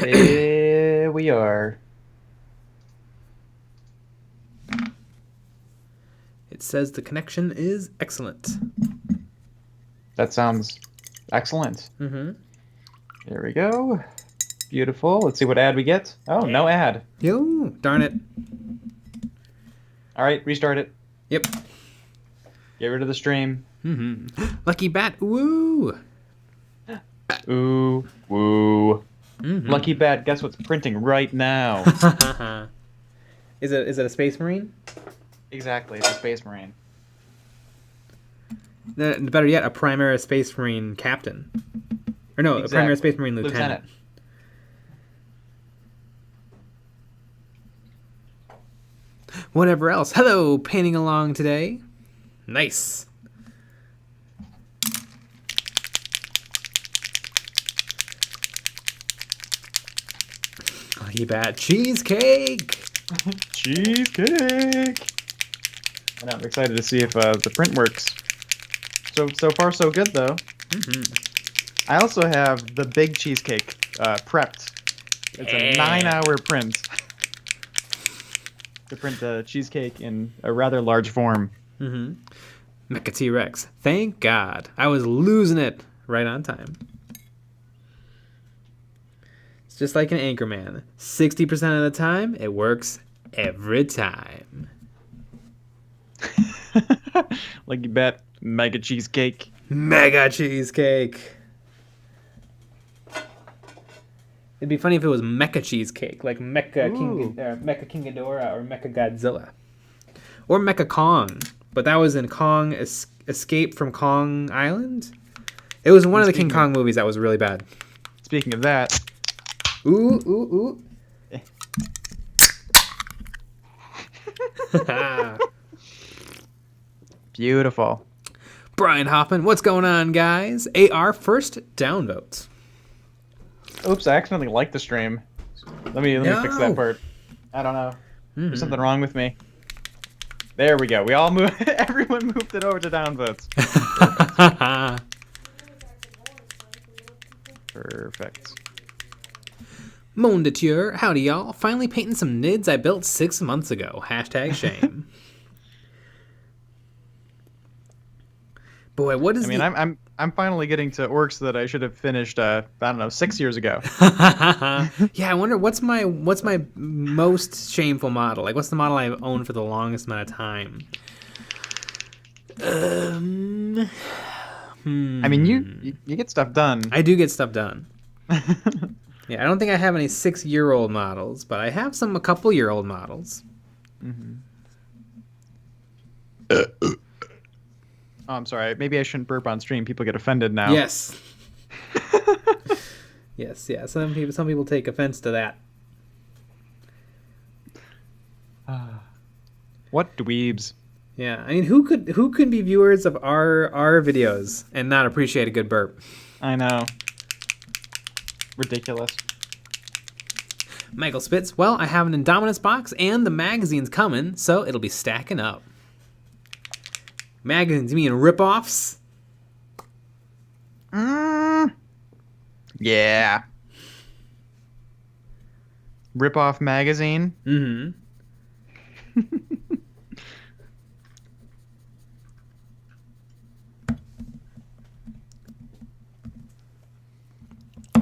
Here we are. It says the connection is excellent. That sounds excellent. Mm-hmm. There we go. Beautiful. Let's see what ad we get. Oh, no ad. Yo, darn it. All right, restart it. Yep. Get rid of the stream. Mm-hmm. Lucky bat. Woo. Ooh, woo. Mm-hmm. Lucky bat. Guess what's printing right now? Is it a Space Marine? Exactly, it's a Space Marine. Better yet, a Primary Space Marine Captain. Or no, a Primary Space Marine Lieutenant. Whatever else. Hello, painting along today. Nice. You bad cheesecake. Cheesecake. And I'm excited to see if the print works. So far so good though. Mm-hmm. I also have the big cheesecake prepped. It's a 9-hour print to print the cheesecake in a rather large form. Mm-hmm. Mecha T-Rex. Thank God. I was losing it right on time. It's just like an Anchorman. 60% of the time, it works every time. Like you bet. Mega cheesecake. Mega cheesecake. It'd be funny if it was Mecha cheesecake, like Mecha King Ghidorah or Mecha Godzilla, or Mecha Kong. But that was in Kong Escape from Kong Island. It was one of the King Kong movies that was really bad. Speaking of that, ooh. Beautiful. Brian Hoffman, what's going on, guys? AR first downvotes. Oops, I accidentally liked the stream. Let me fix that part. I don't know. Mm-hmm. There's something wrong with me. There we go. We all moved. Everyone moved it over to downvotes. Perfect. Mondature, howdy y'all. Finally painting some nids I built 6 months ago. #shame. Boy, what is? I'm finally getting to orcs that I should have finished. I don't know, 6 years ago. Yeah, I wonder what's my most shameful model. Like, what's the model I've owned for the longest amount of time? I mean, you get stuff done. I do get stuff done. Yeah, I don't think I have any 6-year-old models, but I have a couple-year-old models. Mm-hmm. Oh, I'm sorry. Maybe I shouldn't burp on stream. People get offended now. Yes. Yes, yeah. Some people take offense to that. What dweebs? Yeah, I mean, who could be viewers of our videos and not appreciate a good burp? I know. Ridiculous. Michael Spitz, well, I have an Indominus box and the magazine's coming, so it'll be stacking up. Magazines, you mean rip-offs? Yeah. Rip-off magazine? Mm-hmm.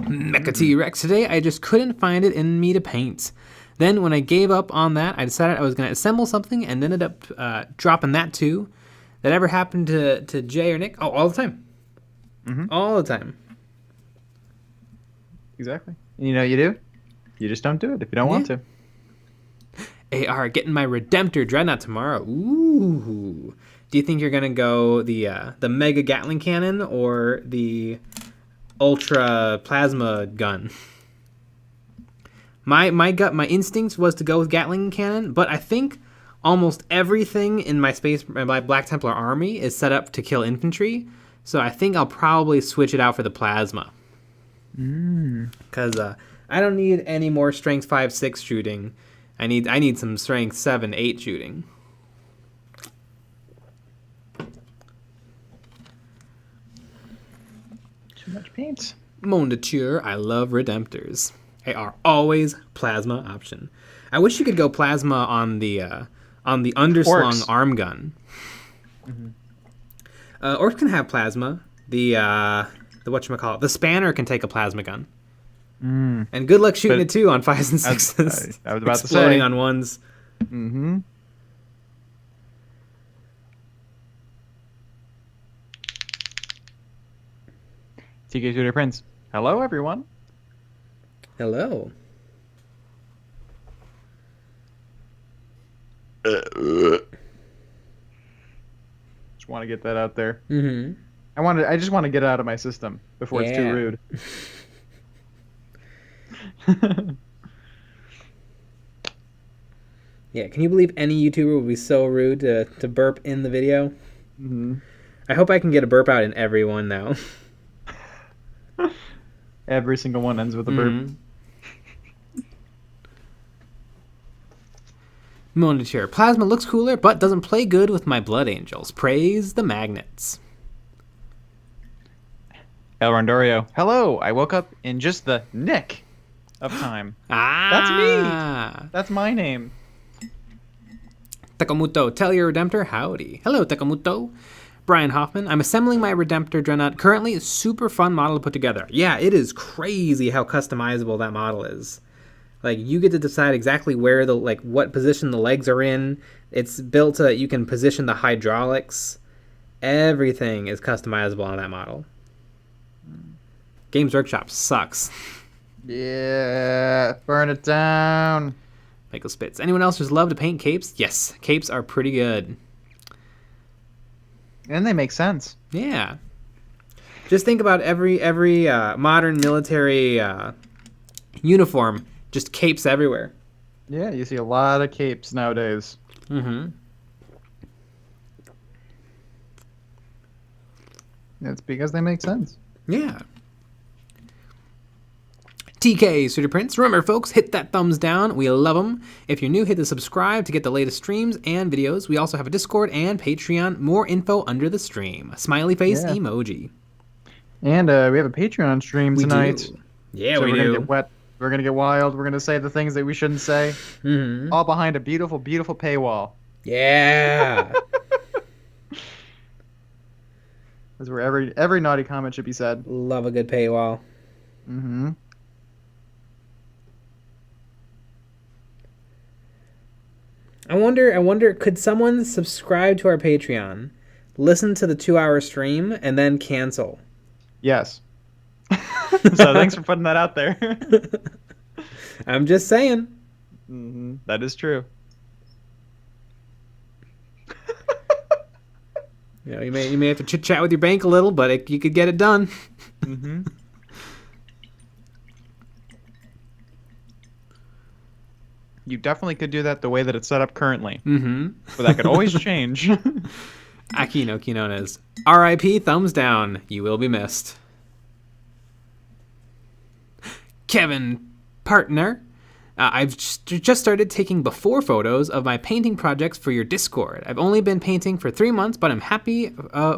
Mecha T-Rex. Today, I just couldn't find it in me to paint. Then, when I gave up on that, I decided I was going to assemble something and ended up dropping that too. That ever happened to Jay or Nick? Oh, all the time. Mm-hmm. All the time. Exactly. And you know what you do? You just don't do it if you don't want to. AR, getting my Redemptor Dreadnought tomorrow. Ooh. Do you think you're going to go the Mega Gatling Cannon or the Ultra Plasma Gun? My instinct was to go with Gatling Cannon, but I think almost everything in my Black Templar army is set up to kill infantry, so I think I'll probably switch it out for the plasma. Because I don't need any more strength 5-6 shooting. I need some strength 7-8 shooting. Too much paint. Mondature, I love Redemptors. They are always plasma option. I wish you could go plasma on the underslung Orcs. arm gun. Orcs can have plasma. The whatchamacallit, the spanner can take a plasma gun. And good luck shooting it too on 5s and 6s. I was about to Exploding say. on 1s. Mm-hmm. TK Shooter Prince. Hello, everyone. Hello. Just want to get that out there. Mm-hmm. I just want to get it out of my system before it's too Yeah. rude. Yeah, can you believe any YouTuber would be so rude to burp in the video? Mm-hmm. I hope I can get a burp out in every one now. Every single one ends with a burp. Mhm. Monitor. Plasma looks cooler, but doesn't play good with my Blood Angels. Praise the magnets. El Rondorio. Hello. I woke up in just the nick of time. Ah! That's my name. Takamuto, tell your Redemptor howdy. Hello, Takamuto. Brian Hoffman, I'm assembling my Redemptor Dreadnought. Currently, super fun model to put together. Yeah, it is crazy how customizable that model is. Like, you get to decide exactly where what position the legs are in. It's built so that you can position the hydraulics. Everything is customizable on that model. Games Workshop sucks. Yeah. Burn it down. Michael Spitz. Anyone else just love to paint capes? Yes, capes are pretty good. And they make sense. Yeah. Just think about every modern military uniform. Just capes everywhere. Yeah, you see a lot of capes nowadays. Mm-hmm. It's because they make sense. Yeah. TK Studio Prince. Remember, folks, hit that thumbs down. We love them. If you're new, hit the subscribe to get the latest streams and videos. We also have a Discord and Patreon. More info under the stream. Smiley face emoji. And we have a Patreon stream tonight. Do. Yeah, So we we're gonna do. get wet. We're gonna get wild. We're gonna say the things that we shouldn't say. Mm-hmm. All behind a beautiful, beautiful paywall. Yeah. That's where every naughty comment should be said. Love a good paywall. Mm-hmm. I wonder, could someone subscribe to our Patreon, listen to the 2-hour stream, and then cancel? Yes. So thanks for putting that out there. I'm just saying. Mm-hmm. That is true. You know, you may have to chit chat with your bank a little, but you could get it done. Mm-hmm. You definitely could do that the way that it's set up currently. Mm-hmm. But that could always change. Akino Quinones. R.I.P. Thumbs down. You will be missed. Kevin Partner. I've just started taking before photos of my painting projects for your Discord. I've only been painting for 3 months, but I'm happy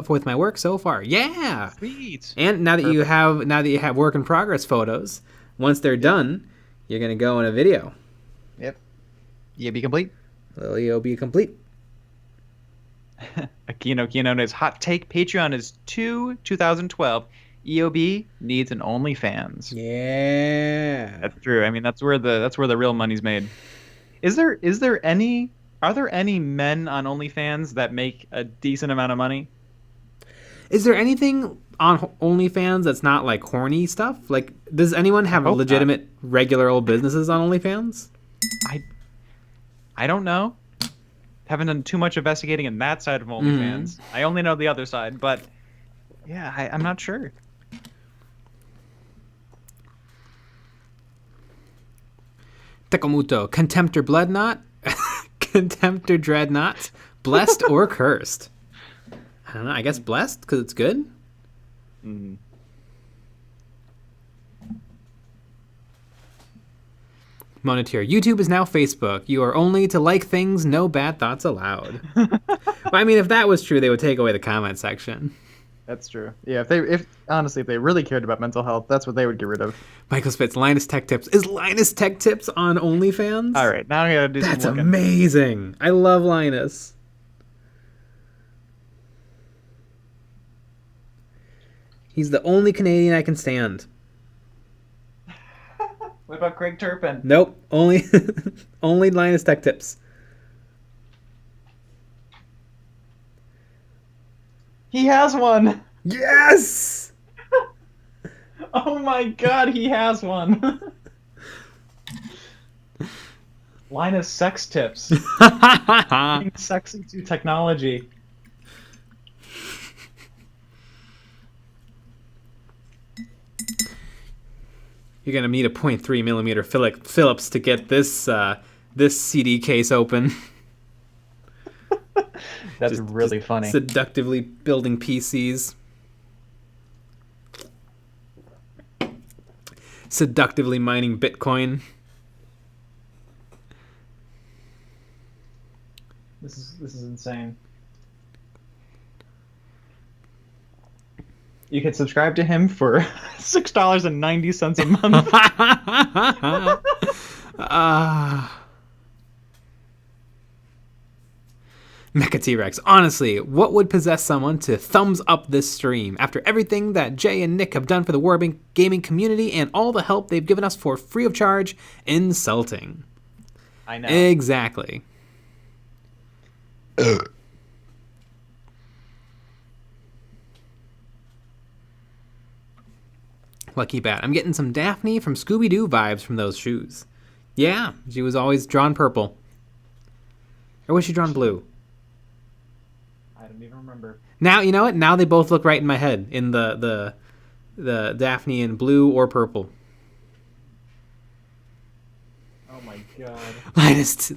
with my work so far. Yeah. Sweet. And now that Perfect. you have work in progress photos, once they're done, you're gonna go in a video. Yep. Yeah, be complete. It'll be complete. Akino Quinones hot take. Patreon is 2012. EOB needs an OnlyFans. Yeah. That's true. I mean, that's where the real money's made. Are there any men on OnlyFans that make a decent amount of money? Is there anything on OnlyFans that's not like horny stuff? Like, does anyone have hope legitimate, regular old businesses on OnlyFans? I don't know. Haven't done too much investigating in that side of OnlyFans. I only know the other side, but yeah, I'm not sure. Takamuto, Contemptor Bloodknot, Contemptor Dreadnought, blessed or cursed? I don't know. I guess blessed because it's good. Mm. Moneteer, YouTube is now Facebook. You are only to like things, no bad thoughts allowed. Well, I mean, if that was true, they would take away the comment section. That's true. Yeah, if honestly, if they really cared about mental health, that's what they would get rid of. Michael Spitz, Linus Tech Tips. Is Linus Tech Tips on OnlyFans? All right, now I gotta do That's some looking. amazing. I love Linus. He's the only Canadian I can stand. What about Craig Turpin? Nope, only only Linus Tech Tips. He has one. Yes. Oh my god, he has one. Linus Sex Tips. Being sexy to technology. You're gonna need a 0.3 millimeter Phillips to get this this CD case open. That's really funny. Seductively building PCs. Seductively mining Bitcoin. This is insane. You can subscribe to him for $6.90 a month. Mecha T-Rex. Honestly, what would possess someone to thumbs up this stream after everything that Jay and Nick have done for the Warbing gaming community and all the help they've given us for free of charge? Insulting. I know. Exactly. Lucky Bat. I'm getting some Daphne from Scooby-Doo vibes from those shoes. Yeah, she was always drawn purple. Or was she drawn blue? I don't even remember. Now, you know what? Now they both look right in my head. In the Daphne in blue or purple. Oh my god.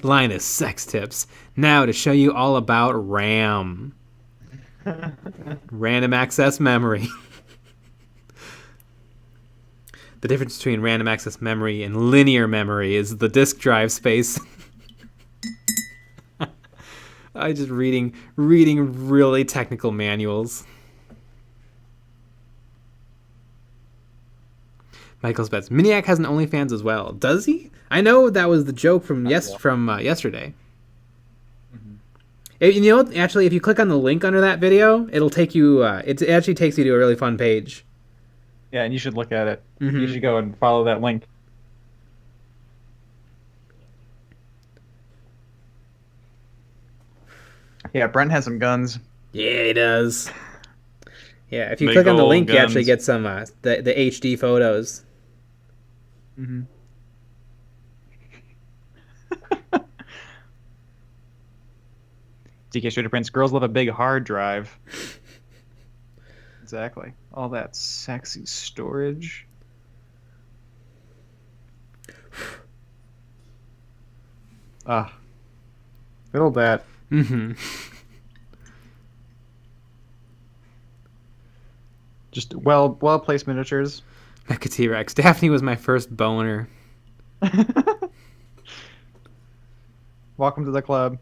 Linus Sex Tips. Now to show you all about RAM. Random access memory. The difference between random access memory and linear memory is the disk drive space. I just reading really technical manuals. Michael's bets. Miniac has an OnlyFans as well. Does he? I know that was the joke from yesterday. Mm-hmm. You know, actually, if you click on the link under that video, it'll take you. It actually takes you to a really fun page. Yeah, and you should look at it. Mm-hmm. You should go and follow that link. Yeah, Brent has some guns. Yeah, he does. Yeah, if you Big click on the old link, you guns. actually get some the HD photos. Mm-hmm. DK Shooter Prince, girls love a big hard drive. Exactly. All that sexy storage. Ah. Good old that. Mm-hmm. Just well-placed miniatures. Mecha T-Rex. Daphne was my first boner. Welcome to the club.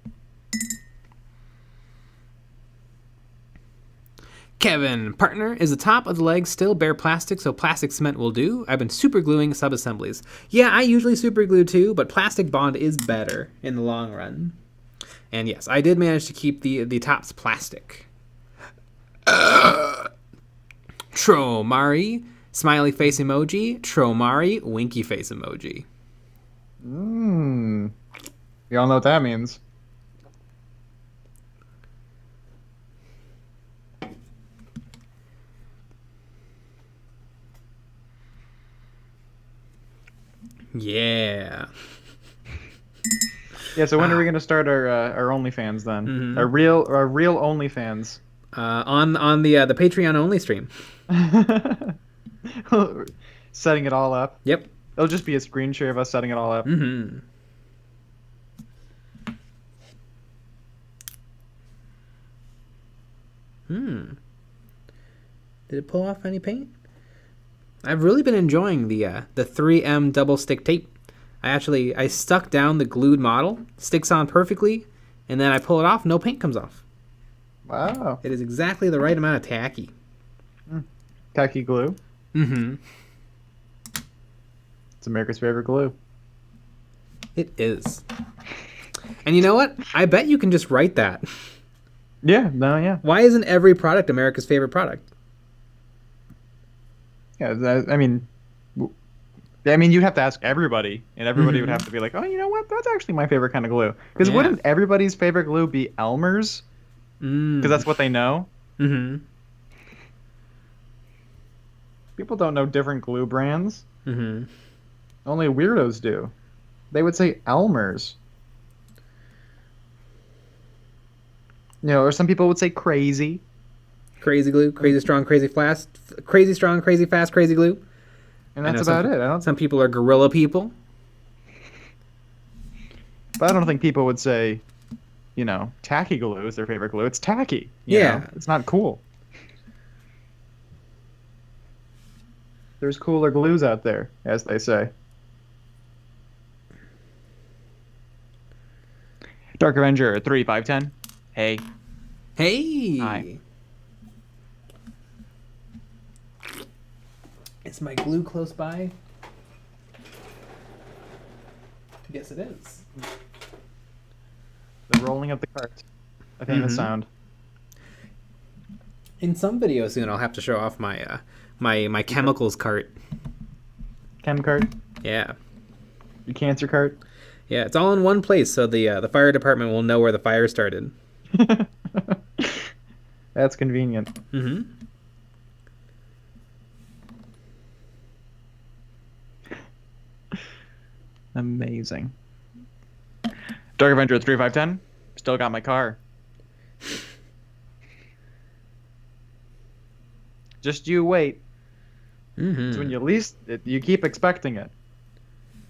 Kevin, partner, is the top of the leg still bare plastic, so plastic cement will do? I've been super gluing sub-assemblies. Yeah, I usually super glue too, but plastic bond is better in the long run. And yes, I did manage to keep the tops plastic. Tromari, smiley face emoji. Tromari, winky face emoji. You all know what that means. Yeah. Yeah, so when are we gonna start our OnlyFans then? Mm-hmm. Our real OnlyFans. On the Patreon only stream. Setting it all up. Yep. It'll just be a screen share of us setting it all up. Mm-hmm. Did it pull off any paint? I've really been enjoying the 3M double stick tape. I stuck down the glued model, sticks on perfectly, and then I pull it off, no paint comes off. Wow. It is exactly the right amount of tacky. Tacky glue. Mm-hmm. It's America's favorite glue. It is. And you know what? I bet you can just write that. Yeah, no, yeah. Why isn't every product America's favorite product? Yeah, I mean, you'd have to ask everybody, and everybody would have to be like, oh, you know what? That's actually my favorite kind of glue. Because wouldn't everybody's favorite glue be Elmer's? Because that's what they know. Mm-hmm. People don't know different glue brands. Mm-hmm. Only weirdos do. They would say Elmer's. Or some people would say crazy. Crazy glue, crazy strong, crazy fast, crazy strong, crazy fast, crazy glue. And that's about it. Some people are gorilla people. But I don't think people would say, tacky glue is their favorite glue. It's tacky. You know? It's not cool. There's cooler glues out there, as they say. Dark Avenger 3510. Hey. Hey. Hi. Is my glue close by? Yes, it is. The rolling of the cart. A famous sound. In some videos soon, I'll have to show off my my chemicals cart. Chem cart? Yeah. Your cancer cart? Yeah, it's all in one place, so the fire department will know where the fire started. That's convenient. Mm-hmm. Amazing. Dark Avenger 3510. Still got my car. Just you wait. Mm-hmm. It's when you keep expecting it.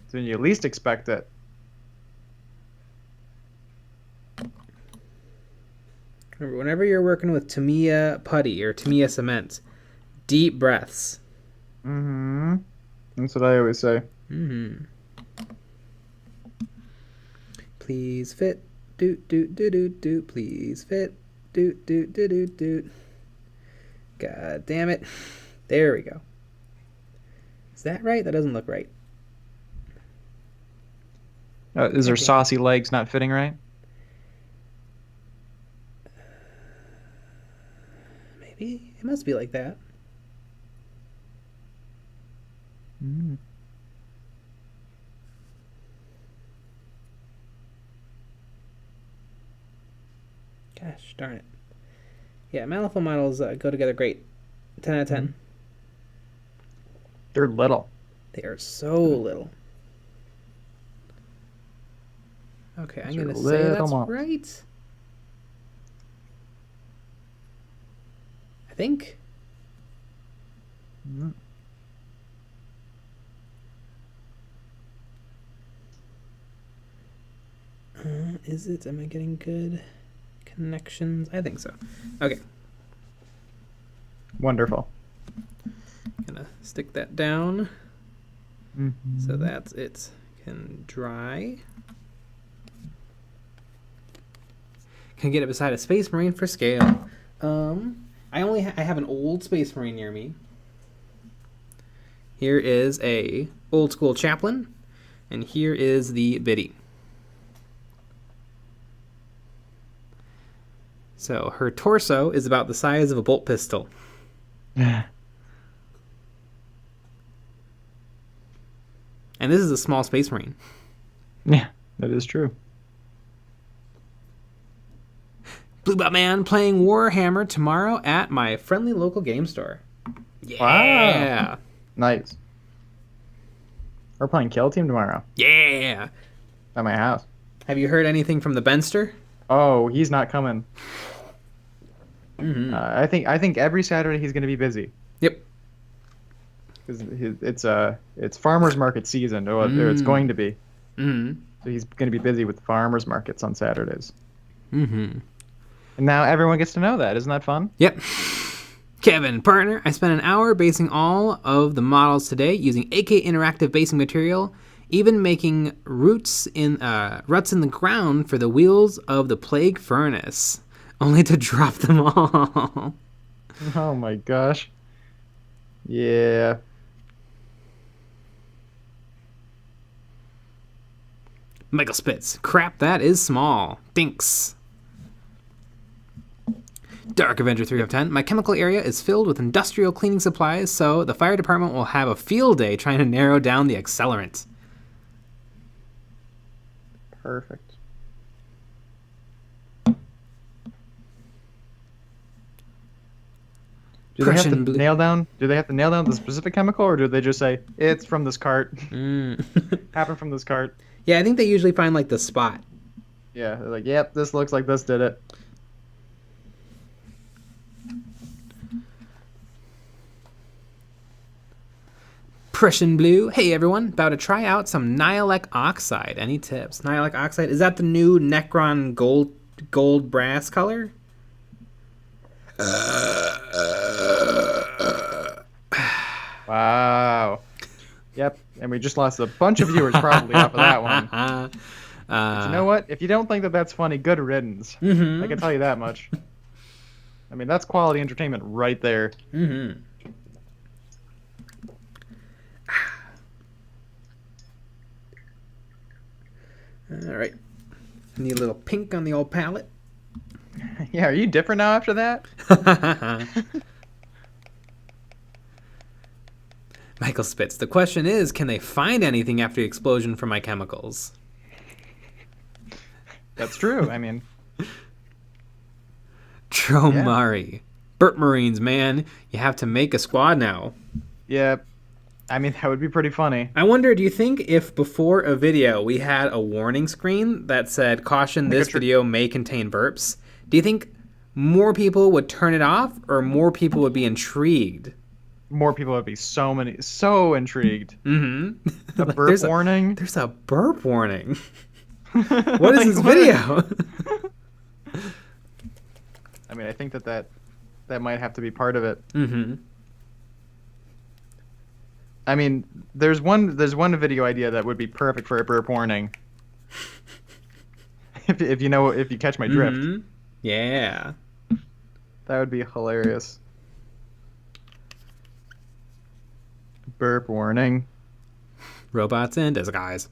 It's when you least expect it. Whenever you're working with Tamiya putty or Tamiya cement, deep breaths. Mm-hmm. That's what I always say. Mm-hmm. Please fit. Doot, doot, doot, doot, doot. Please fit. Doot, doot, doot, doot, doot. God damn it. There we go. Is that right? That doesn't look right. Is there saucy legs not fitting right? Maybe. It must be like that. Mm. Gosh darn it. Yeah, Malifaux models go together great. 10 out of 10. They're little. They are so little. Okay, I'm going to say that's right. I think. Mm. Is it? Am I getting good connections? I think so. Okay. Wonderful. Gonna stick that down Mm-hmm. so that it can dry. Can get it beside a Space Marine for scale. I have an old Space Marine near me. Here is a old school chaplain, and here is the biddy. So her torso is about the size of a bolt pistol. And this is a small Space Marine. Yeah, that is true. Blue Batman playing Warhammer tomorrow at my friendly local game store. Yeah. Wow. Nice. We're playing Kill Team tomorrow Yeah. at my house. Have you heard anything from the Benster? Oh, he's not coming. Mm-hmm. I think every Saturday he's going to be busy. Yep. Because it's farmers market season, or it's going to be. Mm-hmm. So he's going to be busy with farmers markets on Saturdays. Mm-hmm. And now everyone gets to know that. Isn't that fun? Yep. Kevin, partner, I spent an hour basing all of the models today using AK Interactive basing material, even making ruts in the ground for the wheels of the Plague Furnace, only to drop them all. Oh my gosh. Yeah. Michael Spitz. Crap, that is small. Thanks. Dark Avenger 3 of 10. My chemical area is filled with industrial cleaning supplies, so the fire department will have a field day trying to narrow down the accelerant. Perfect. Do they have to nail down? Do they have to nail down the specific chemical, or do they just say it's from this cart? Happened from this cart. Yeah, I think they usually find like the spot. Yeah, they're like, yep, this looks like this did it. Prussian Blue. Hey everyone, about to try out some Nihilec Oxide. Any tips? Nihilec Oxide, is that the new Necron gold brass color? Wow. Yep, and we just lost a bunch of viewers probably off of that one. But you know what? If you don't think that that's funny, good riddance. Mm-hmm. I can tell you that much. I mean, that's quality entertainment right there. Mm-hmm. All right. Need a little pink on the old palette. Yeah, are you different now after that? Michael Spitz. The question is, can they find anything after the explosion from my chemicals? That's true. I mean... Tromari. Yeah. Burp Marines, man. You have to make a squad now. Yeah. I mean, that would be pretty funny. I wonder, do you think if before a video we had a warning screen that said, caution, this video may contain burps, do you think more people would turn it off or more people would be intrigued? More people would be so intrigued. Mm-hmm. A burp warning? There's a burp warning. What is this video? I mean, I think that might have to be part of it. Mm-hmm. I mean, there's one video idea that would be perfect for a burp warning. if you catch my drift. Mm-hmm. Yeah. That would be hilarious. Burp warning. Robots in disguise.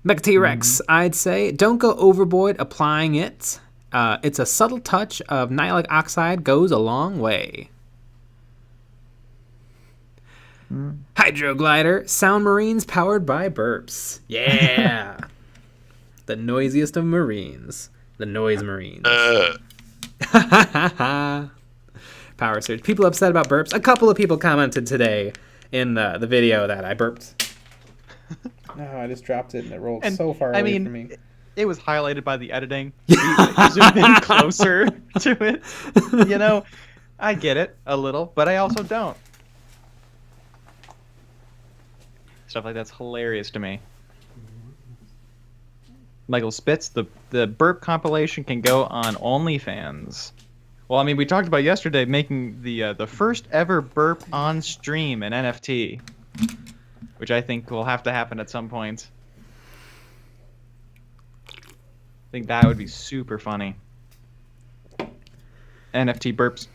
Mecha T-Rex, I'd say don't go overboard applying it. It's a subtle touch of Nihilec Oxide goes a long way. Hydroglider, sound marines powered by burps. Yeah. The noisiest of marines. The noise marines. Power surge. People upset about burps. A couple of people commented today in the video that I burped. Oh, I just dropped it and it rolled so far away from me. It was highlighted by the editing. You zoomed in closer to it. You know, I get it a little, but I also don't. Stuff like that's hilarious to me. Michael Spitz, the burp compilation can go on OnlyFans. Well, I mean, we talked about yesterday making the first ever burp on stream in NFT, which I think will have to happen at some point. I think that would be super funny. NFT burps.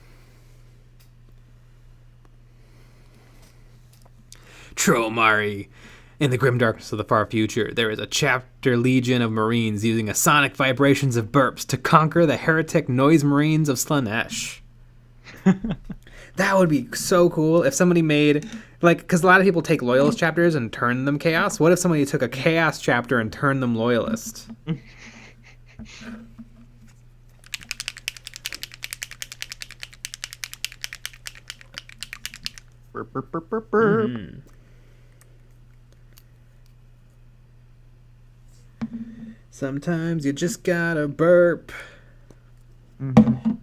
Tromari. In the grim darkness of the far future, there is a chapter legion of marines using a sonic vibrations of burps to conquer the heretic noise marines of Slaanesh. That would be so cool if somebody made, like, because a lot of people take loyalist chapters and turn them chaos. What if somebody took a chaos chapter and turned them loyalist? Burp, burp, burp, burp, burp. Mm-hmm. Sometimes you just gotta burp. Mm-hmm.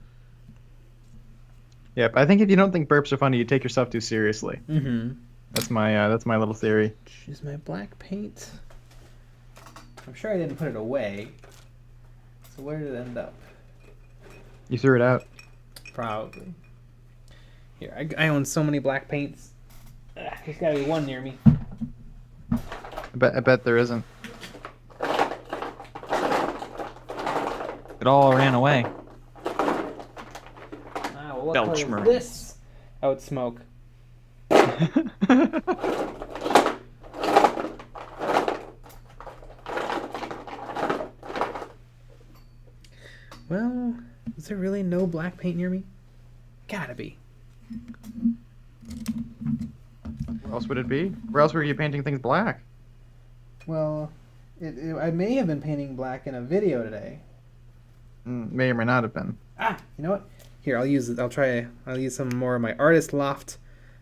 Yep, I think if you don't think burps are funny, you take yourself too seriously. Mm-hmm. That's my little theory. Choose my black paint. I'm sure I didn't put it away. So where did it end up? You threw it out. Probably. Here, I own so many black paints. There's gotta be one near me. I bet there isn't. It all ran away. What color is this? Oh, it's smoke. Well, is there really no black paint near me? Gotta be. Where else would it be? Where else were you painting things black? Well, I may have been painting black in a video today. May or may not have been. Ah, you know what? Here, I'll use some more of my Artist Loft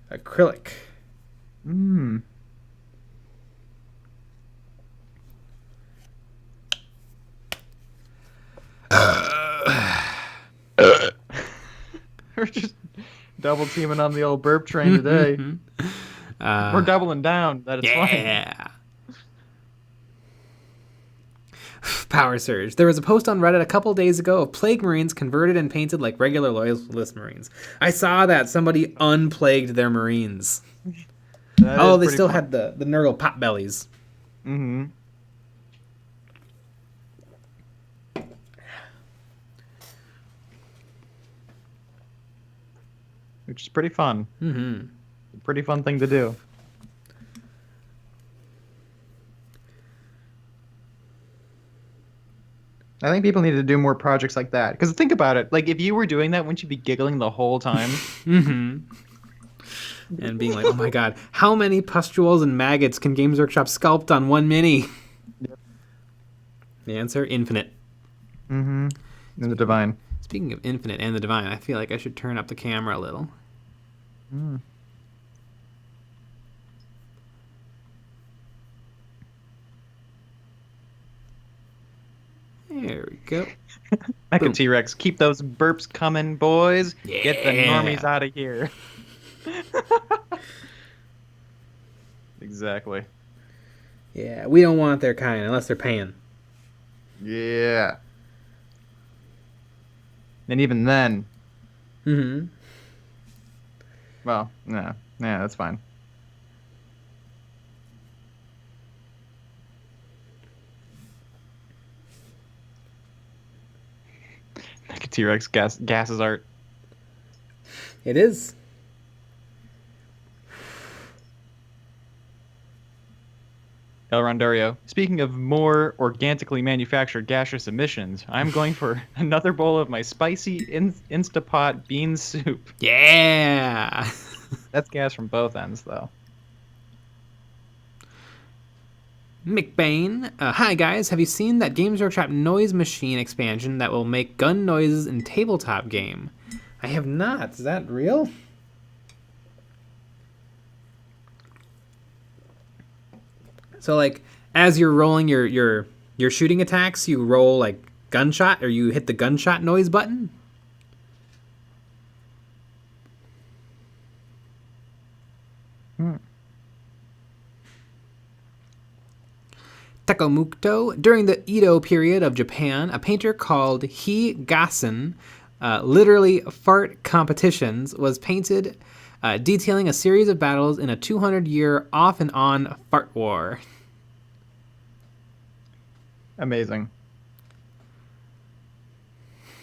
acrylic. We're just double teaming on the old burp train today. We're doubling down that it's fine. Power surge. There was a post on Reddit a couple days ago of plague marines converted and painted like regular loyalist marines. I saw that somebody unplagued their marines. They still had the Nurgle pot bellies. Mm-hmm. Which is pretty fun. Mm-hmm. Pretty fun thing to do. I think people need to do more projects like that. Because think about it. Like, if you were doing that, wouldn't you be giggling the whole time? Mm-hmm. And being like, oh my god, how many pustules and maggots can Games Workshop sculpt on one mini? Yep. The answer, infinite. Mm-hmm. And the divine. Speaking of infinite and the divine, I feel like I should turn up the camera a little. There we go. Mecha T-Rex, keep those burps coming, boys. Yeah. Get the normies out of here. Exactly. Yeah, we don't want their kind unless they're paying. Yeah. And even then. Mm-hmm. Well, nah, that's fine. Mecha T-Rex gases art. It is. El Rondario. Speaking of more organically manufactured gaseous emissions, I'm going for another bowl of my spicy Instapot bean soup. Yeah. That's gas from both ends, though. McBain. Hi, guys. Have you seen that Games Workshop noise machine expansion that will make gun noises in tabletop game? I have not. Is that real? So, like, as you're rolling your shooting attacks, you roll, like, gunshot, or you hit the gunshot noise button? Takomukto. During the Edo period of Japan, a painter called Gassen, literally fart competitions, was painted detailing a series of battles in a 200-year off and on fart war. Amazing.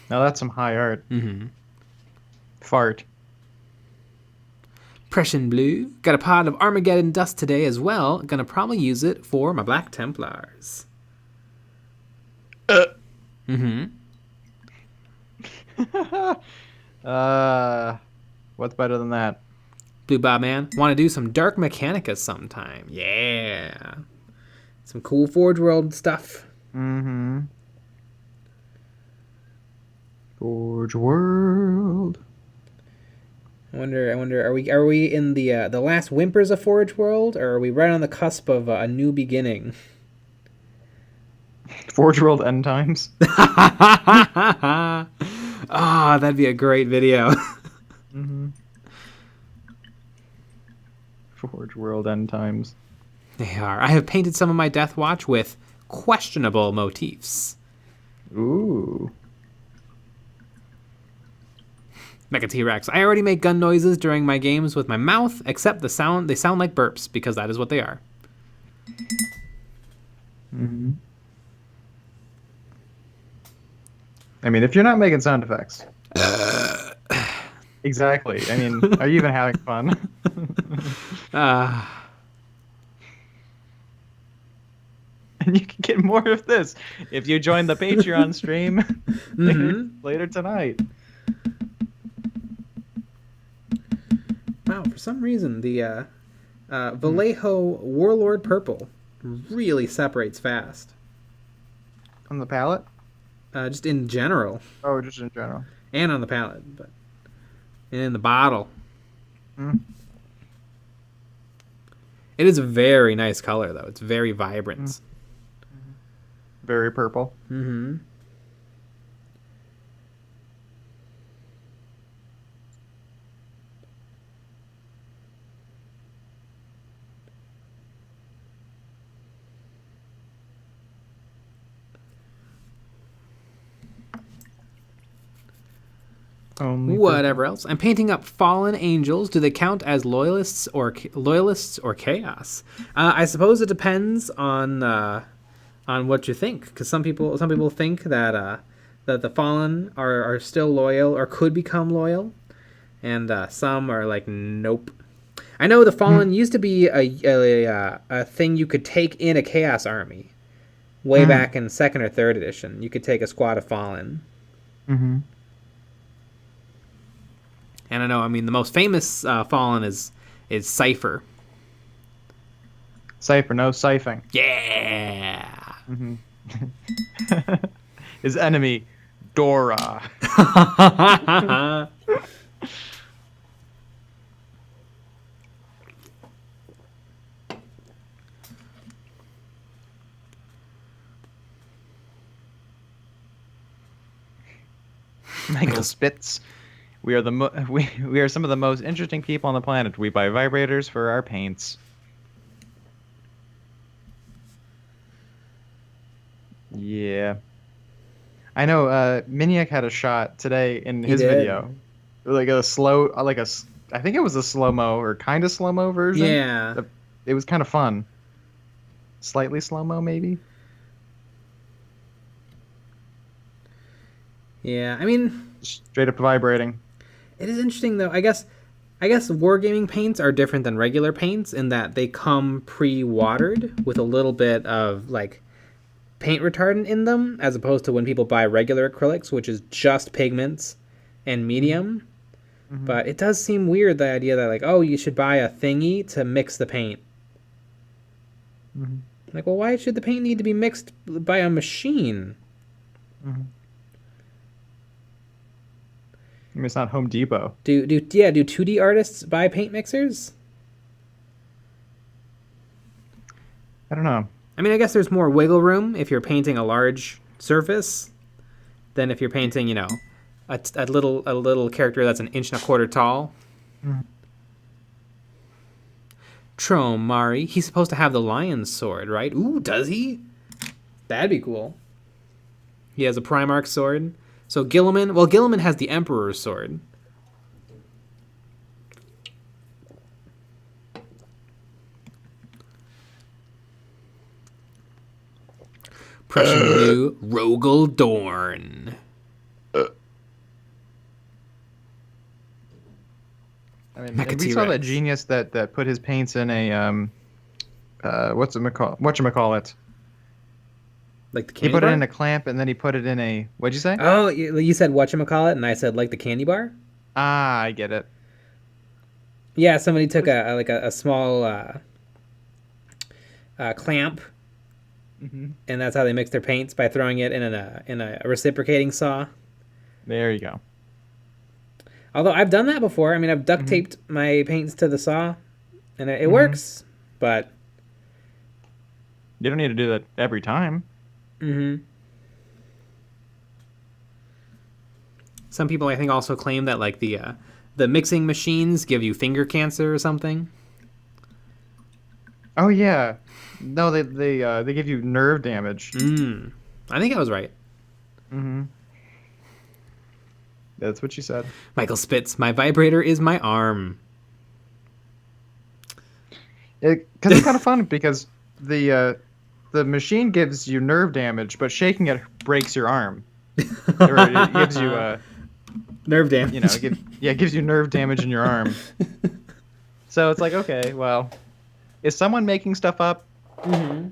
Now that's some high art. Mm-hmm. Fart. Prussian Blue. Got a pot of Armageddon dust today as well. Gonna probably use it for my Black Templars. Mm-hmm. What's better than that? Blue Bob Man. Want to do some Dark Mechanica sometime. Yeah. Some cool Forge World stuff. Mm-hmm. Forge World. I wonder. Are we in the last whimpers of Forge World, or are we right on the cusp of a new beginning? Forge World End Times. Ah, that'd be a great video. Mm-hmm. Forge World End Times. They are. I have painted some of my Death Watch with questionable motifs. Ooh. Mecha T-Rex. I already make gun noises during my games with my mouth, except they sound like burps, because that is what they are. Mm-hmm. I mean, if you're not making sound effects. Exactly. I mean, are you even having fun? Ah. And you can get more of this if you join the Patreon stream later tonight. Wow, for some reason, the Vallejo Warlord Purple really separates fast. On the palette? Just in general. Oh, just in general. And on the palette, and in the bottle. Mm. It is a very nice color, though. It's very vibrant. Mm. Very purple. Mm-hmm. Whatever else. I'm painting up fallen angels. Do they count as loyalists or chaos? I suppose it depends on what you think, because some people think that that the fallen are still loyal or could become loyal, and some are like, nope. I know the fallen used to be a thing you could take in a chaos army way back in 2nd or 3rd edition. You could take a squad of fallen. Mm-hmm. And I know, I mean, the most famous fallen is Cypher. Cypher, no siphoning. Yeah. Mm-hmm. His enemy, Dora. Michael Spitz. We are we are some of the most interesting people on the planet. We buy vibrators for our paints. Yeah. I know Miniac had a shot today in his video. Like a slow I think it was a slow-mo or kind of slow-mo version. Yeah. It was kind of fun. Slightly slow-mo maybe. Yeah, I mean, straight up vibrating. It is interesting though. I guess wargaming paints are different than regular paints in that they come pre-watered with a little bit of like paint retardant in them, as opposed to when people buy regular acrylics, which is just pigments and medium. Mm-hmm. But it does seem weird, the idea that like, oh, you should buy a thingy to mix the paint. Mm-hmm. Like, well, why should the paint need to be mixed by a machine? Mm-hmm. I mean, it's not Home Depot. Do 2D artists buy paint mixers? I don't know. I mean, I guess there's more wiggle room if you're painting a large surface than if you're painting, you know, a little character that's 1.25 inches tall. Mm-hmm. Tromari, he's supposed to have the lion's sword, right? Ooh, does he? That'd be cool. He has a Primarch sword. So Gilliman has the Emperor's sword. Prussian blue, Rogel Dorn. I mean, we saw that genius that put his paints in a whatchamacallit. Like the candy He put bar? it in a clamp, and then he put it in a... What'd you say? Oh, you said whatchamacallit, and I said like the candy bar? Ah, I get it. Yeah, somebody took a small clamp, and that's how they mix their paints, by throwing it in a reciprocating saw. There you go. Although I've done that before. I mean, I've duct taped my paints to the saw, and it works, but... You don't need to do that every time. Mm-hmm. Some people, I think, also claim that like the mixing machines give you finger cancer or something. Oh yeah, no, they give you nerve damage. I think I was right. Mm-hmm. That's what she said. Michael Spitz, my vibrator is my arm. Because it's kind of fun because the machine gives you nerve damage, but shaking it breaks your arm. Or it gives you Nerve damage. You know, it gives you nerve damage in your arm. So it's like, okay, well, is someone making stuff up? Mm-hmm.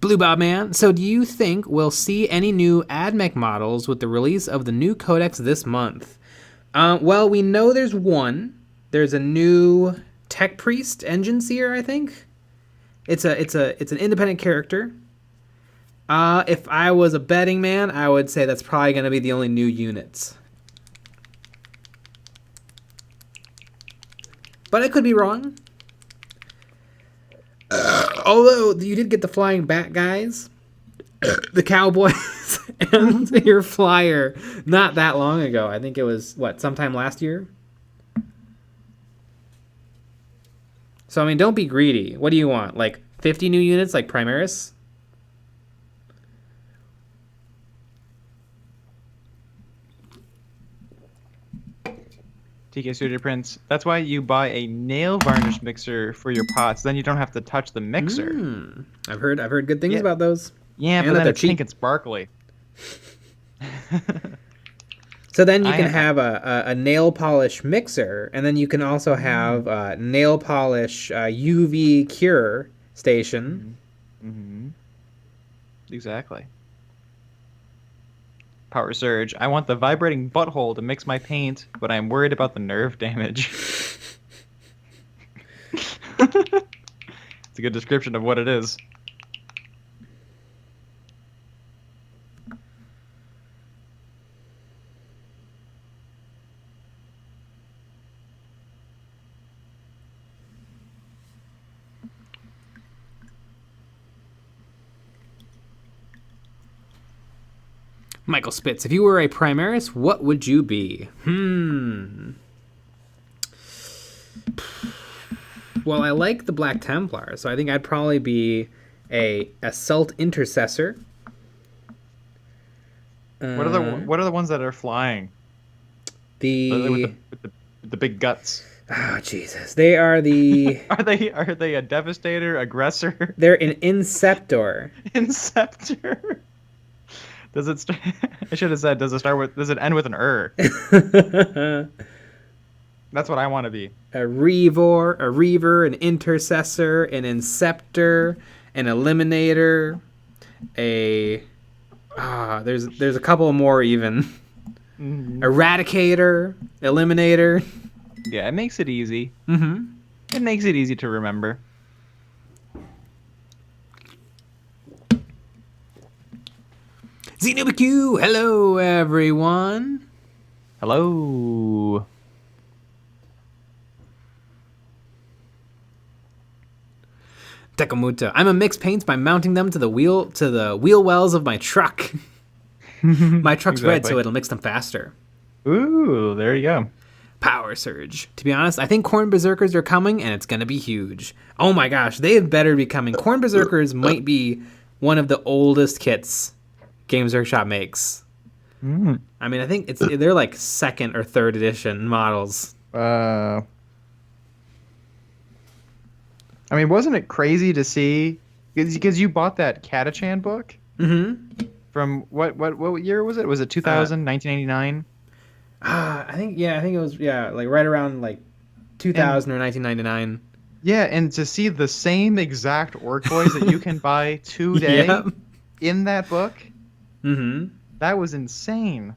Blue Bob Man, so do you think we'll see any new AdMech models with the release of the new codex this month? Well, we know there's one. There's a new Tech Priest Engine Seer, I think. It's an independent character. If I was a betting man, I would say that's probably going to be the only new units. But I could be wrong. Although you did get the flying bat guys, the cowboys, and your flyer not that long ago. I think it was, sometime last year? So, I mean, don't be greedy. What do you want? Like 50 new units like Primaris? TK Studio Prince. That's why you buy a nail varnish mixer for your pots. Then you don't have to touch the mixer. I've heard good things about those. Yeah, and but then they're it's cheap pink and sparkly. So then you can have a nail polish mixer, and then you can also have a nail polish UV cure station. Mm-hmm. Exactly. Power Surge. I want the vibrating butthole to mix my paint, but I'm worried about the nerve damage. It's a good description of what it is. Michael Spitz, if you were a Primaris, what would you be? Well, I like the Black Templar, so I think I'd probably be a Assault Intercessor. What are the ones that are flying? With the big guts. Oh Jesus! They are the. Are they a Devastator, Aggressor? They're an Inceptor. Inceptor. Does it? I should have said. Does it end with an That's what I want to be. A Reaver, an Intercessor, an Inceptor, an Eliminator, there's a couple more even. Mm-hmm. Eradicator, Eliminator. Yeah, it makes it easy. Mm-hmm. It makes it easy to remember. ZNubiQ, hello everyone. Hello. Tekamuta. I'm a mix paints by mounting them to the wheel wells of my truck. My truck's red, so it'll mix them faster. Ooh, there you go. Power Surge. To be honest, I think Corn Berserkers are coming, and it's gonna be huge. Oh my gosh, they had better be coming. Corn Berserkers might be one of the oldest kits Games Workshop makes. I mean, I think they're like 2nd or 3rd edition models. I mean, wasn't it crazy to see? Because you bought that Katachan book. Mm-hmm. From what year was it? Was it 2000, 1989? I think it was like right around like 2000 or 1999. Yeah, and to see the same exact orc boys that you can buy today in that book. Mm-hmm. That was insane.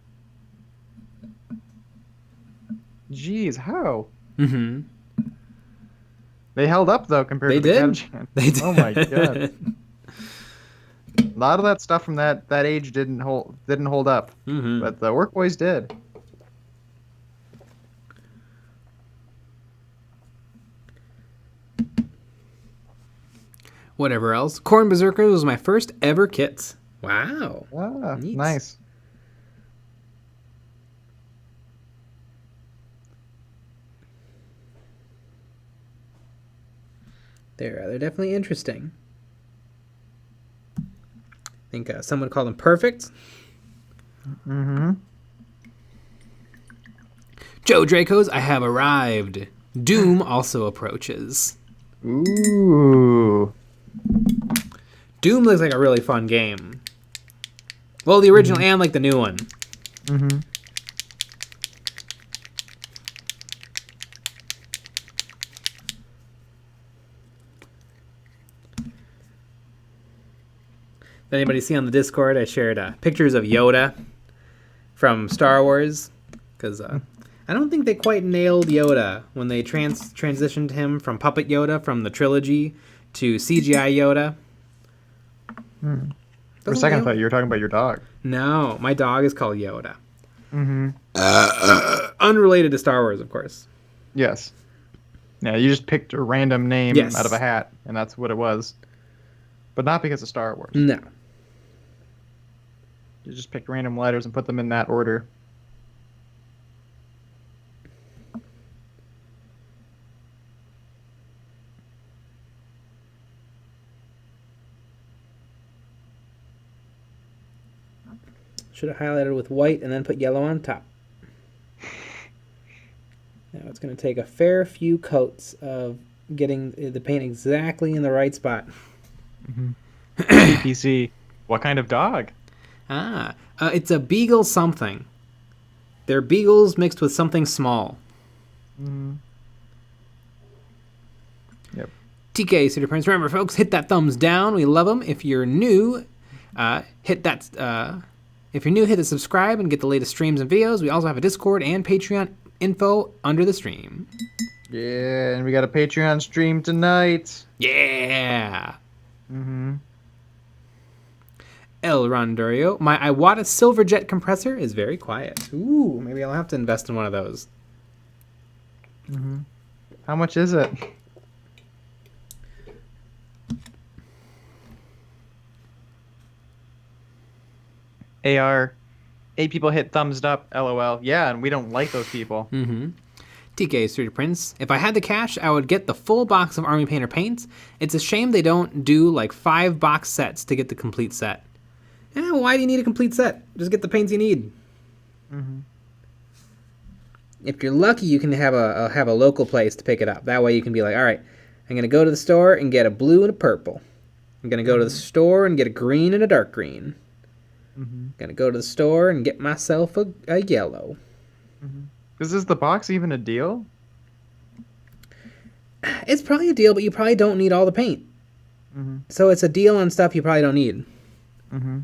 Jeez, how? Mm-hmm. They held up though compared to the Katachan. They did. Oh my god. A lot of that stuff from that age didn't hold up, but the orc boys did. Whatever else. Corn Berserker was my first ever kit. Wow. Ah, nice. They're definitely interesting. I think someone called them perfect. Mm-hmm. Joe Dracos, I have arrived. Doom also approaches. Ooh. Doom looks like a really fun game. Well, the original and like the new one. Mm-hmm. If anybody see on the Discord, I shared pictures of Yoda from Star Wars, because I don't think they quite nailed Yoda when they transitioned him from puppet Yoda from the trilogy to CGI Yoda. For a second, I thought you were talking about your dog. No, my dog is called Yoda. Mm-hmm. Unrelated to Star Wars, of course. Yes. Yeah, you just picked a random name out of a hat, and that's what it was. But not because of Star Wars. No. You just picked random letters and put them in that order. Should have highlighted with white and then put yellow on top. Now it's going to take a fair few coats of getting the paint exactly in the right spot. Mm-hmm. PC. What kind of dog? It's a beagle something. They're beagles mixed with something small. Mm-hmm. Yep. TK, Cedar Prince. Remember, folks, hit that thumbs down. We love them. If you're new, hit that... If you're new, hit the subscribe and get the latest streams and videos. We also have a Discord and Patreon info under the stream. Yeah, and we got a Patreon stream tonight. Yeah. Mm-hmm. El Rondorio. My Iwata Silverjet compressor is very quiet. Ooh, maybe I'll have to invest in one of those. Mm-hmm. How much is it? AR, 8 people hit thumbs up, LOL. Yeah, and we don't like those people. Mm-hmm. TK, Street Prince. If I had the cash, I would get the full box of Army Painter paints. It's a shame they don't do like 5 box sets to get the complete set. Yeah, why do you need a complete set? Just get the paints you need. Mm-hmm. If you're lucky, you can have a local place to pick it up. That way you can be like, all right, I'm going to go to the store and get a blue and a purple. I'm going to go to the store and get a green and a dark green. Mm-hmm. Gonna go to the store and get myself a yellow. Mm-hmm. Is the box even a deal? It's probably a deal, but you probably don't need all the paint. Mm-hmm. So it's a deal on stuff you probably don't need. Mm-hmm.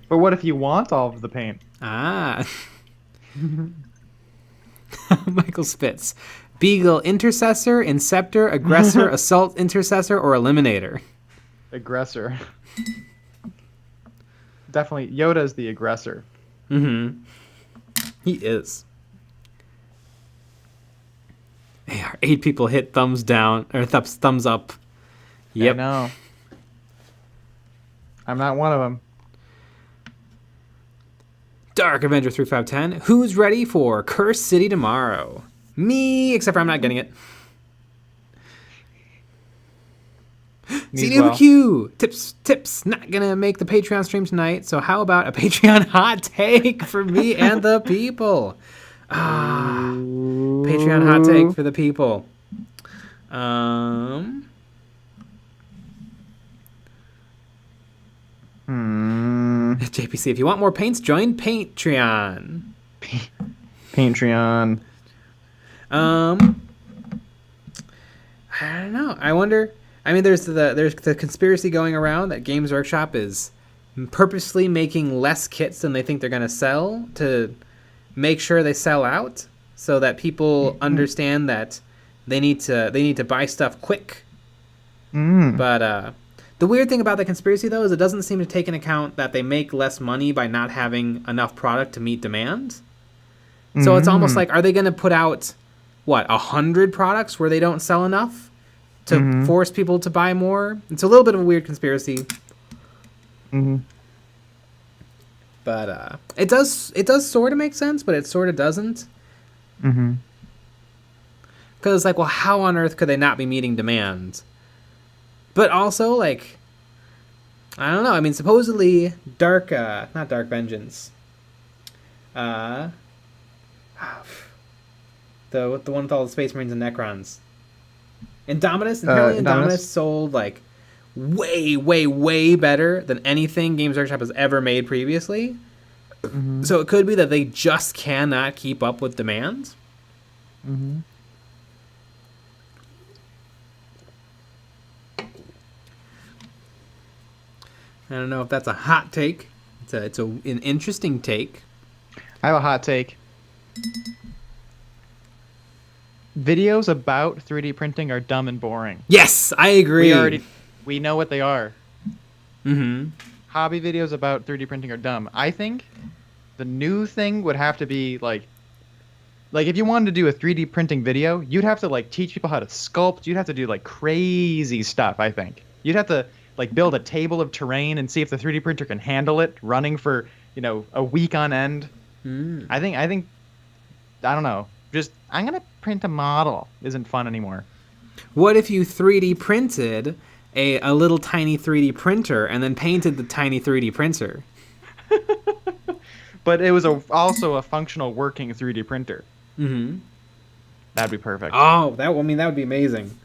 But what if you want all of the paint? Ah. Michael Spitz. Beagle, Intercessor, Inceptor, Aggressor, Assault, Intercessor, or Eliminator? Aggressor. Definitely, Yoda's the aggressor. Mm-hmm. He is. Hey, 8 people hit thumbs down, or thumbs up. Yep. I know. I'm not one of them. Dark Avenger 3510. Who's ready for Curse City tomorrow? Me, except for I'm not getting it. CWQ! Tips. Not gonna make the Patreon stream tonight, so how about a Patreon hot take for me and the people? Patreon hot take for the people. JPC, if you want more paints, join Patreon. Patreon. I don't know. I wonder... I mean, there's the conspiracy going around that Games Workshop is purposely making less kits than they think they're going to sell to make sure they sell out, so that people understand that they need to buy stuff quick. But the weird thing about the conspiracy, though, is it doesn't seem to take into account that they make less money by not having enough product to meet demand. So it's almost like, are they going to put out 100 products where they don't sell enough to force people to buy more? It's a little bit of a weird conspiracy. But it does sort of make sense, but it sort of doesn't. Because like, well, how on earth could they not be meeting demand? But also, like, I don't know. I mean, supposedly not Dark Vengeance. The one with all the Space Marines and Necrons. Indominus, apparently Indominus Indominus sold like way, way, way better than anything Games Workshop has ever made previously. Mm-hmm. So it could be that they just cannot keep up with demand. Mm-hmm. I don't know if that's a hot take. It's an interesting take. I have a hot take. Videos about 3D printing are dumb and boring. Yes, I agree. We know what they are. Mm-hmm. Hobby videos about 3D printing are dumb. I think the new thing would have to be like if you wanted to do a 3D printing video, you'd have to like teach people how to sculpt. You'd have to do like crazy stuff, I think. You'd have to like build a table of terrain and see if the 3D printer can handle it running for, a week on end. I think I don't know. Just I'm going to print a model isn't fun anymore. What if you 3D printed a little tiny 3D printer and then painted the tiny 3D printer? But it was also a functional working 3D printer. Mm-hmm. That'd be perfect. Oh, that would be amazing.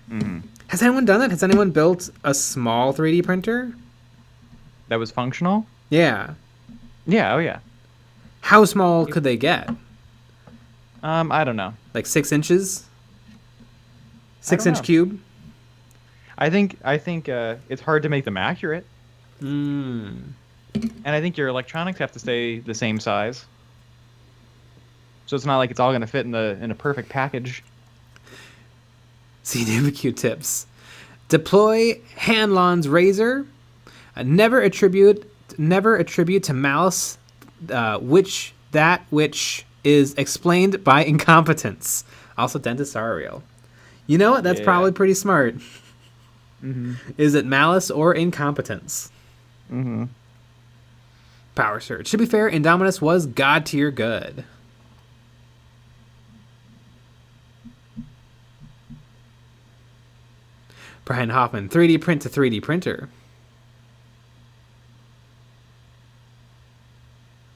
Mm-hmm. Has anyone done that? Has anyone built a small 3D printer? That was functional? Yeah. Yeah, oh yeah. How small could they get? I don't know. Like 6 inches? 6-inch cube? I think it's hard to make them accurate. And I think your electronics have to stay the same size. So it's not like it's all going to fit in a perfect package. CWQ tips. Deploy Hanlon's razor. Never attribute to malice which is explained by incompetence. Also, dentists are real. You know what? That's probably pretty smart. Mm-hmm. Is it malice or incompetence? Mm-hmm. Power surge. To be fair, Indominus was god tier good. Brian Hoffman, 3D print to 3D printer.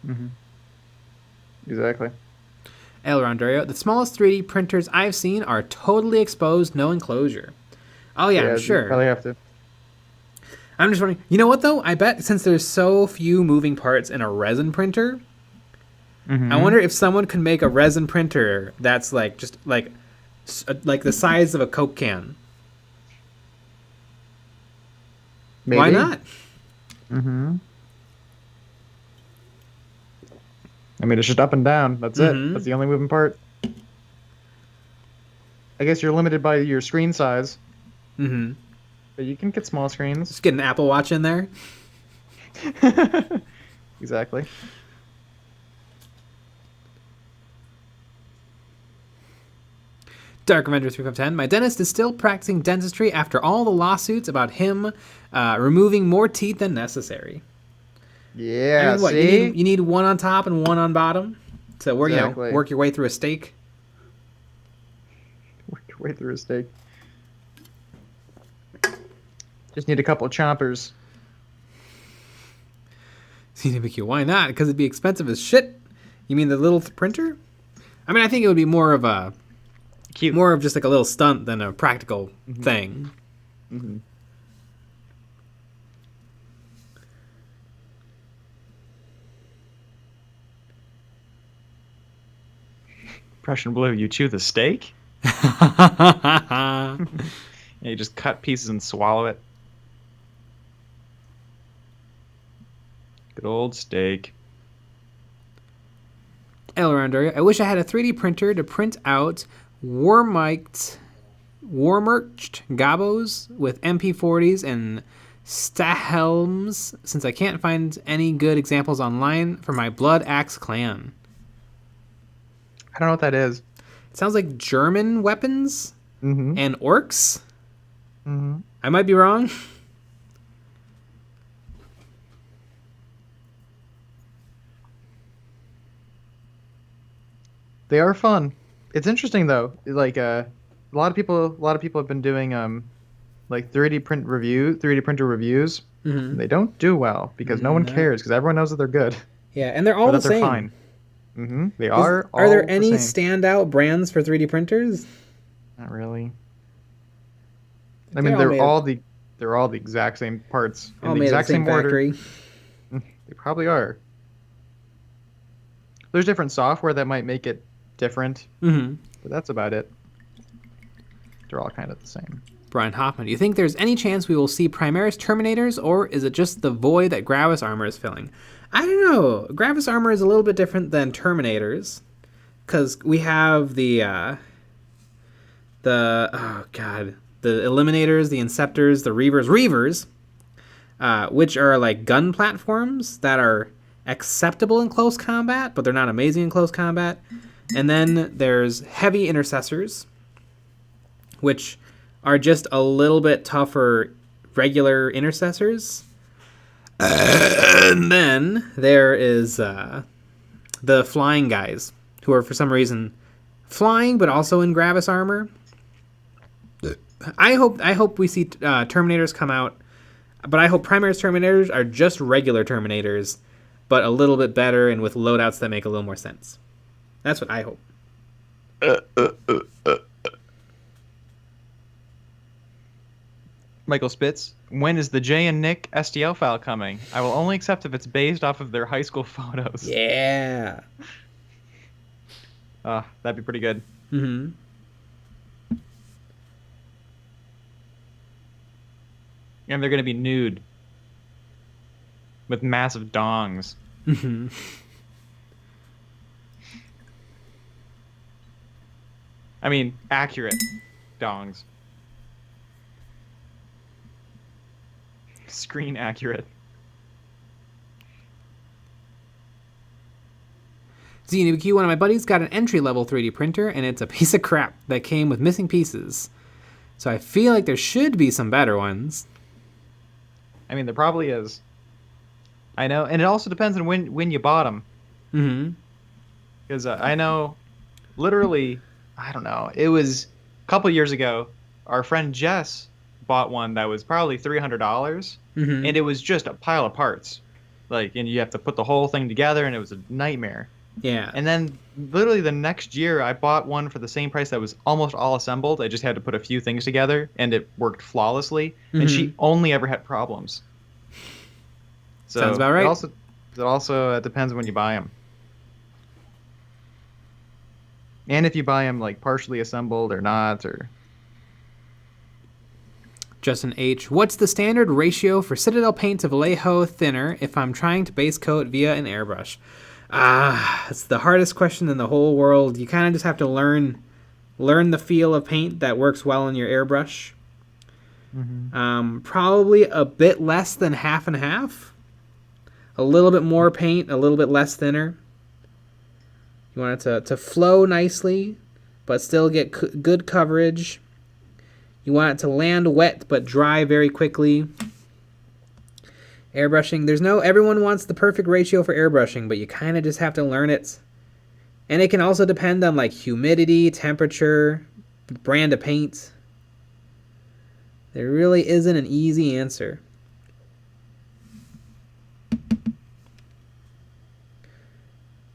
Mm-hmm. Exactly. El Rondario, the smallest 3D printers I've seen are totally exposed, no enclosure. Oh yeah, I'm sure. You probably have to. I'm just wondering, you know what though? I bet since there's so few moving parts in a resin printer, I wonder if someone could make a resin printer that's like just like the size of a Coke can. Maybe. Why not? Mm-hmm. I mean, it's just up and down. That's it. That's the only moving part. I guess you're limited by your screen size. Mm-hmm. But you can get small screens. Just get an Apple Watch in there. Exactly. Dark Avenger 310. My dentist is still practicing dentistry after all the lawsuits about him removing more teeth than necessary. Yeah, I mean, what, see? you need one on top and one on bottom to work, Exactly. work your way through a steak. Work your way through a steak. Just need a couple of chompers. CWQ, why not? Because it'd be expensive as shit. You mean the little printer? I mean, I think it would be more of just like a little stunt than a practical thing. Mm-hmm. Prussian blue, you chew the steak? Yeah, you just cut pieces and swallow it. Good old steak. El Rondario, I wish I had a 3D printer to print out warmerched gobos with MP40s and Stahelms, since I can't find any good examples online for my Blood Axe clan. I don't know what that is. It sounds like German weapons and orcs. Mm-hmm. I might be wrong. They are fun. It's interesting though. Like a lot of people have been doing like 3D printer reviews. Mm-hmm. They don't do well because no one cares because everyone knows that they're good. Yeah, and they're all the same. They're fine. Mm-hmm. They are. Are there all any the same. standout brands for 3D printers? Not really. I mean, they're all the exact same parts in all the made at exact the same same order. factory. They probably are. There's different software that might make it different, Mm-hmm. but that's about it. They're all kind of the same. Brian Hoffman, do you think there's any chance we will see Primaris Terminators, or is it just the void that Gravis Armor is filling? I don't know. Gravis Armor is a little bit different than Terminators, because we have the Eliminators, the Inceptors, the Reavers, which are like gun platforms that are acceptable in close combat, but they're not amazing in close combat. And then there's Heavy Intercessors, which are just a little bit tougher regular intercessors. And then there is the flying guys, who are for some reason flying, but also in Gravis armor. I hope we see Terminators come out, but I hope Primaris Terminators are just regular Terminators, but a little bit better and with loadouts that make a little more sense. That's what I hope. Michael Spitz, when is the Jay and Nick STL file coming? I will only accept if it's based off of their high school photos. Yeah. That'd be pretty good. Mm-hmm. And they're going to be nude. With massive dongs. Mm-hmm. I mean, accurate dongs. Screen accurate. ZNBQ, one of my buddies got an entry-level 3D printer, and it's a piece of crap that came with missing pieces. So I feel like there should be some better ones. I mean, there probably is. I know, and it also depends on when you bought them. Mm-hmm. Because I know, literally, I don't know, it was a couple years ago, our friend Jess bought one that was probably $300, Mm-hmm. and it was just a pile of parts. And you have to put the whole thing together, and it was a nightmare. Yeah. And then, literally the next year, I bought one for the same price that was almost all assembled. I just had to put a few things together, and it worked flawlessly. Mm-hmm. And she only ever had problems. So sounds about right. It also depends when you buy them. And if you buy them, partially assembled or not, or... Justin H. What's the standard ratio for Citadel paint to Vallejo thinner if I'm trying to base coat via an airbrush? It's the hardest question in the whole world. You kind of just have to learn the feel of paint that works well in your airbrush. Mm-hmm. Probably a bit less than half and half. A little bit more paint, a little bit less thinner. You want it to flow nicely, but still get good coverage. You want it to land wet but dry very quickly. Airbrushing, everyone wants the perfect ratio for airbrushing, but you kind of just have to learn it. And it can also depend on humidity, temperature, brand of paint. There really isn't an easy answer.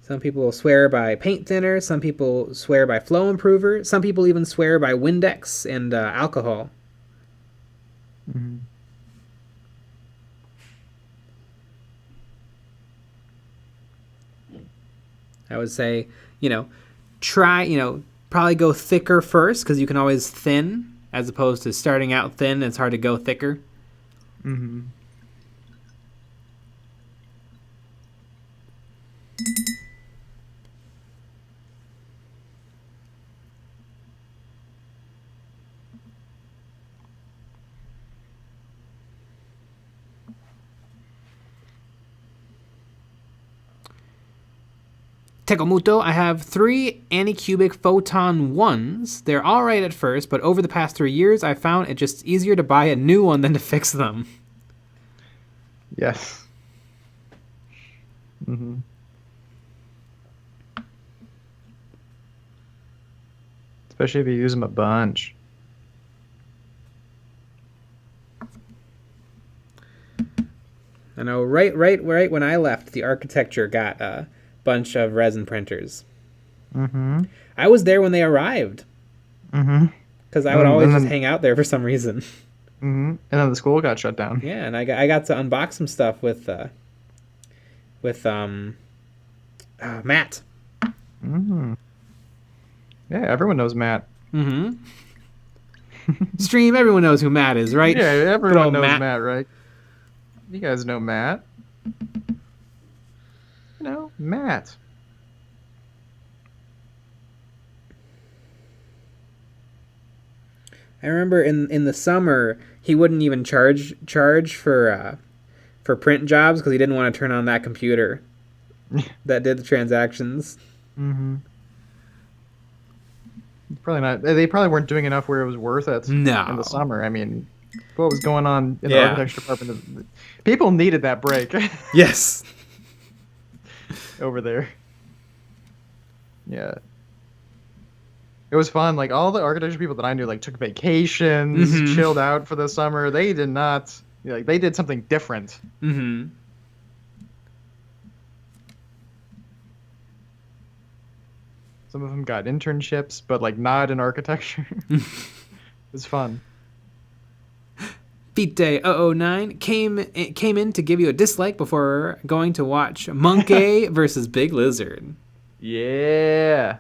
Some people will swear by paint thinner. Some people swear by flow improver. Some people even swear by Windex and alcohol. Mm-hmm. I would say, probably go thicker first, because you can always thin, as opposed to starting out thin. It's hard to go thicker. Mm-hmm. Tekomuto, I have 3 Anycubic Photon 1s. They're alright at first, but over the past 3 years, I found it just easier to buy a new one than to fix them. Yes. Mm-hmm. Especially if you use them a bunch. I know, right when I left, the architecture got a bunch of resin printers. Mm-hmm. I was there when they arrived. Mm-hmm. Because I would always just hang out there for some reason. And then the school got shut down. Yeah, and I got to unbox some stuff with Matt. Mm-hmm. Yeah, everyone knows Matt. Mm-hmm. Stream, everyone knows who Matt is, right? Yeah, everyone knows Matt, right? You guys know Matt. Matt. I remember in the summer he wouldn't even charge for print jobs because he didn't want to turn on that computer that did the transactions. Mm-hmm. Probably not. They probably weren't doing enough where it was worth it. No. In the summer. I mean, what was going on in the architecture department? People needed that break. Yes. Over there. Yeah. It was fun. Like, all the architecture people that I knew, like, took vacations, chilled out for the summer. They did not. Like, they did something different. Mm-hmm. Some of them got internships, but, like, not in architecture. It was fun. Feet Day 009 came in to give you a dislike before going to watch Monkey versus Big Lizard. Yeah.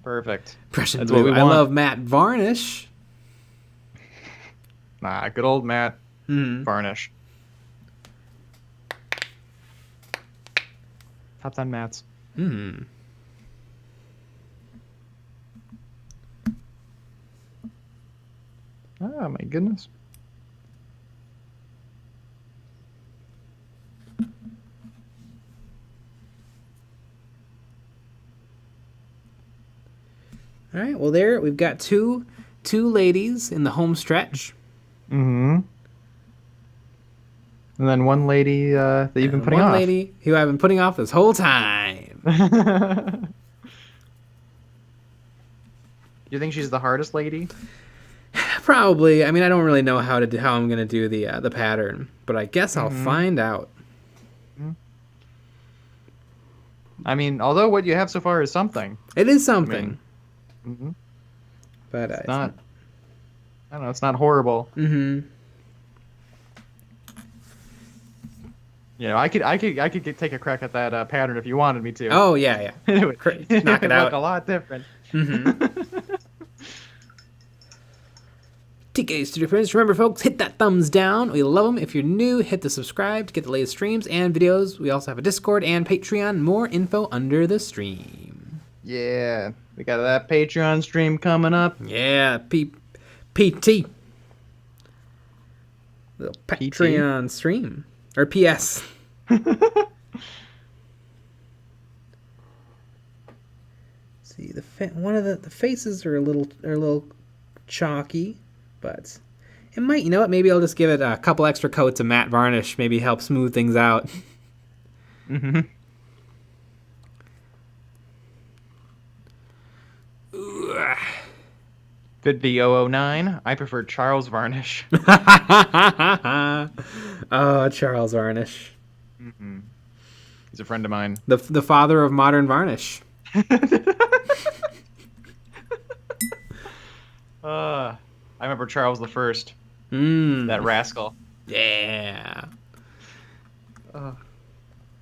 Perfect. Impression Blue. I love Matt Varnish. Nah, good old Matt Varnish. Top 10 Matts. Oh my goodness. All right, well there we've got two ladies in the home stretch. And then one lady that you've been putting off. One lady who I've been putting off this whole time. You think she's the hardest lady? Probably. I mean, I don't really know how I'm gonna do the pattern, but I guess I'll find out. I mean, although what you have so far is something. It is something. But it's not. I don't know. It's not horrible. You know, I could take a crack at that pattern if you wanted me to. Oh yeah. It would knock it out. Look a lot different. TK Studio Friends, remember folks, hit that thumbs down. We love them. If you're new, hit the subscribe to get the latest streams and videos. We also have a Discord and Patreon. More info under the stream. Yeah, we got that Patreon stream coming up. Yeah, PT. Little Patreon stream. Or PS. See, one of the faces are a little chalky. But it might, you know what? Maybe I'll just give it a couple extra coats of matte varnish. Maybe help smooth things out. Good V009. I prefer Charles Varnish. Oh, Charles Varnish. He's a friend of mine. The father of modern varnish. I remember Charles the First. That rascal. Yeah.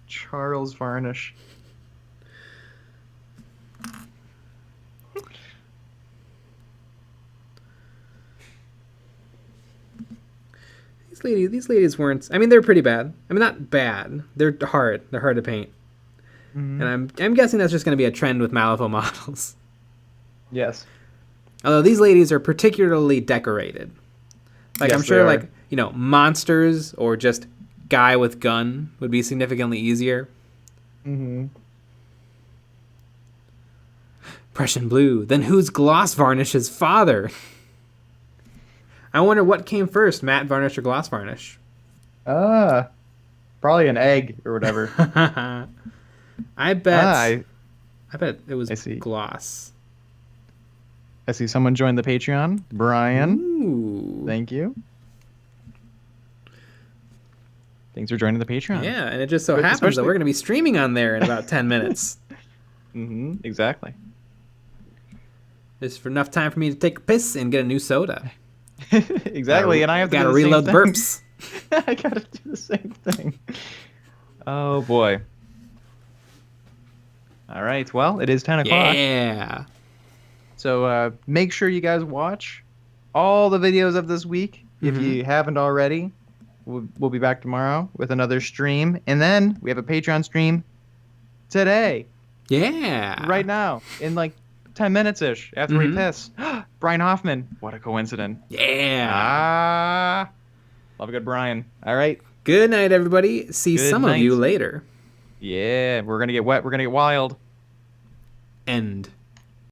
Charles Varnish. These ladies weren't. I mean, they're pretty bad. I mean, not bad. They're hard. They're hard to paint. And I'm guessing that's just going to be a trend with Malifaux models. Yes. Although these ladies are particularly decorated. Like, yes, I'm sure, like, you know, monsters or just guy with gun would be significantly easier. Prussian Blue. Then who's Gloss Varnish's father? I wonder what came first, matte varnish or gloss varnish. Probably an egg or whatever. I bet it was gloss. I see someone joined the Patreon. Brian. Ooh. Thank you. Thanks for joining the Patreon. Yeah, and it just so happens that we're going to be streaming on there in about 10 minutes. Exactly. Just for enough time for me to take a piss and get a new soda. Exactly, and I have to gotta do the reload same the thing. burps. I gotta do the same thing. Oh boy. All right, well, it is 10 o'clock. Yeah. So make sure you guys watch all the videos of this week if Mm-hmm. you haven't already. We'll be back tomorrow with another stream, and then we have a Patreon stream today, Yeah. right now, in like 10 minutes ish after we Mhm. piss. Brian Hoffman, what a coincidence! Yeah. Love a good Brian. All right, Good night, everybody. See Good some of you night. later. yeah, we're gonna get wet. We're gonna get wild. End.